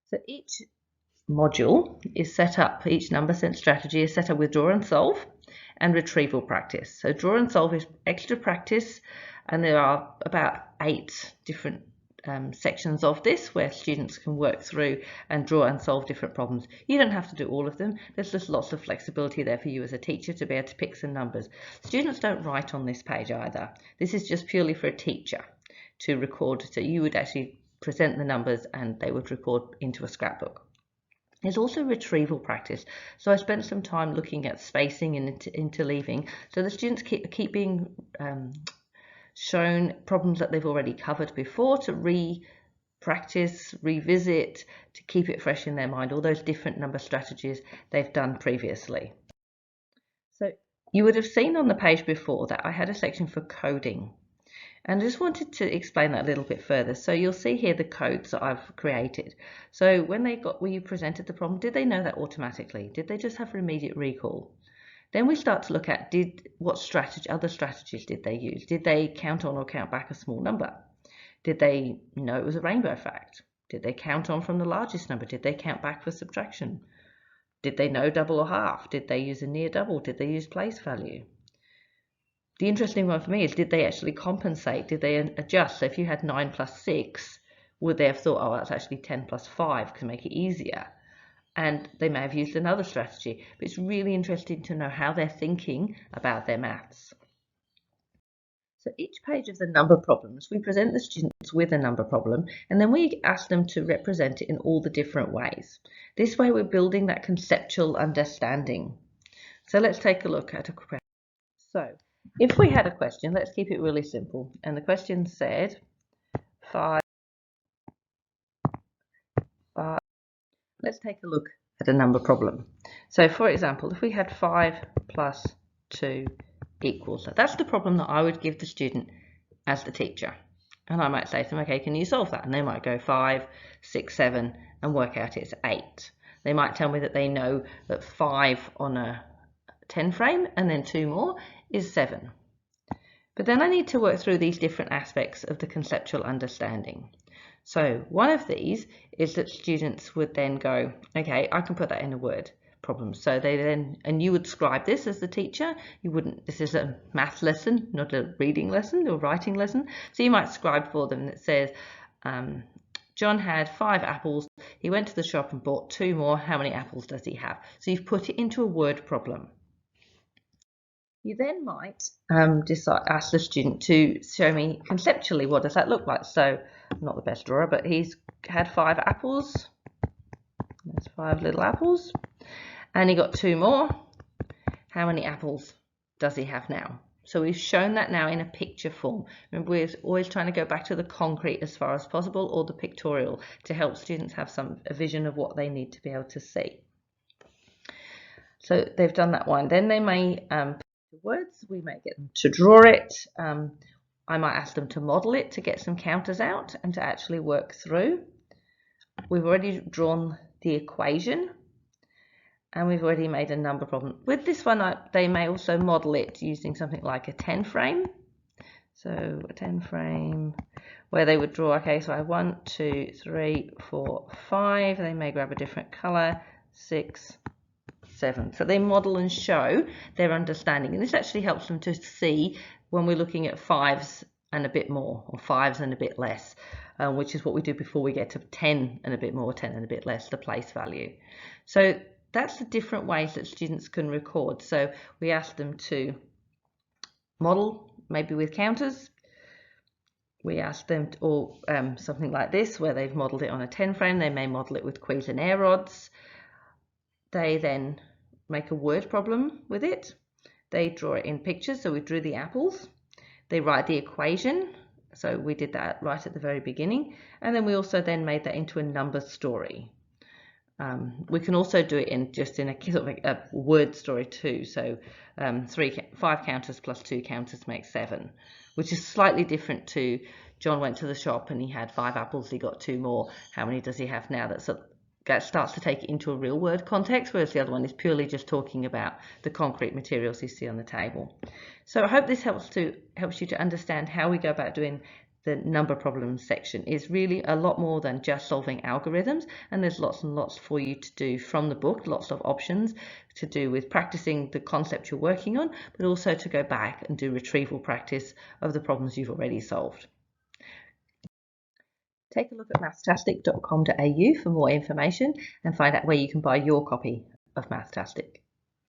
So each module is set up, each number sense strategy is set up with draw and solve and retrieval practice. So draw and solve is extra practice, and there are about 8 different sections of this where students can work through and draw and solve different problems. You don't have to do all of them. There's just lots of flexibility there for you as a teacher to be able to pick some numbers. Students don't write on this page either. This is just purely for a teacher to record. So you would actually present the numbers and they would record into a scrapbook. There's also retrieval practice. So I spent some time looking at spacing and interleaving. So the students keep being shown problems that they've already covered before to re-practice, revisit, to keep it fresh in their mind, all those different number strategies they've done previously. So you would have seen on the page before that I had a section for coding. And I just wanted to explain that a little bit further. So you'll see here the codes that I've created. So when you presented the problem, did they know that automatically? Did they just have immediate recall? Then we start to look at what other strategies did they use? Did they count on or count back a small number? Did they know it was a rainbow fact? Did they count on from the largest number? Did they count back for subtraction? Did they know double or half? Did they use a near double? Did they use place value? The interesting one for me is, did they actually compensate? Did they adjust? So if you had 9 plus 6, would they have thought, oh, that's actually 10 plus 5 to make it easier? And they may have used another strategy, but it's really interesting to know how they're thinking about their maths. So each page of the number problems, we present the students with a number problem, and then we ask them to represent it in all the different ways. This way we're building that conceptual understanding. So let's take a look at a question. So if we had a question, let's keep it really simple, and the question said 5. Let's take a look at a number problem. So for example, if we had 5 plus 2 equals, that's the problem that I would give the student as the teacher. And I might say to them, okay, can you solve that? And they might go 5, 6, 7 and work out it's 8. They might tell me that they know that 5 on a 10 frame and then 2 more is 7. But then I need to work through these different aspects of the conceptual understanding. So one of these is that students would then go, okay, I can put that in a word problem. So they then, and you would scribe this as the teacher. You wouldn't, this is a math lesson, not a reading lesson or writing lesson. So you might scribe for them that says, John had 5 apples. He went to the shop and bought 2 more. How many apples does he have? So you've put it into a word problem. You then might ask the student to show me conceptually what does that look like. So I'm not the best drawer, but he's had 5 apples. There's 5 little apples. And he got 2 more. How many apples does he have now? So we've shown that now in a picture form. Remember, we're always trying to go back to the concrete as far as possible, or the pictorial, to help students have a vision of what they need to be able to see. So they've done that one. Then they may words, we may get them to draw it. I might ask them to model it to get some counters out and to actually work through. We've already drawn the equation and we've already made a number problem. With this one, they may also model it using something like a 10 frame. So a 10 frame where they would draw, okay, so I have 1, 2, 3, 4, 5. They may grab a different color, 6, 7. So they model and show their understanding, and this actually helps them to see when we're looking at 5s and a bit more, or 5s and a bit less, which is what we do before we get to 10 and a bit more, 10 and a bit less, the place value. So that's the different ways that students can record. So we ask them to model, maybe with counters. We ask them to, or something like this, where they've modeled it on a 10 frame. They may model it with quiz and air rods. They then make a word problem with it. They draw it in pictures, so we drew the apples. They write the equation, so we did that right at the very beginning, and then we also then made that into a number story. We can also do it in just in a sort of a word story too. So 5 counters plus 2 counters makes 7, which is slightly different to John went to the shop and he had 5 apples, he got 2 more. How many does he have now? That starts to take it into a real world context, whereas the other one is purely just talking about the concrete materials you see on the table. So I hope this helps you to understand how we go about doing the number problems section. It's really a lot more than just solving algorithms, and there's lots and lots for you to do from the book, lots of options to do with practicing the concept you're working on, but also to go back and do retrieval practice of the problems you've already solved. Take a look at mathtastic.com.au for more information and find out where you can buy your copy of Mathtastic.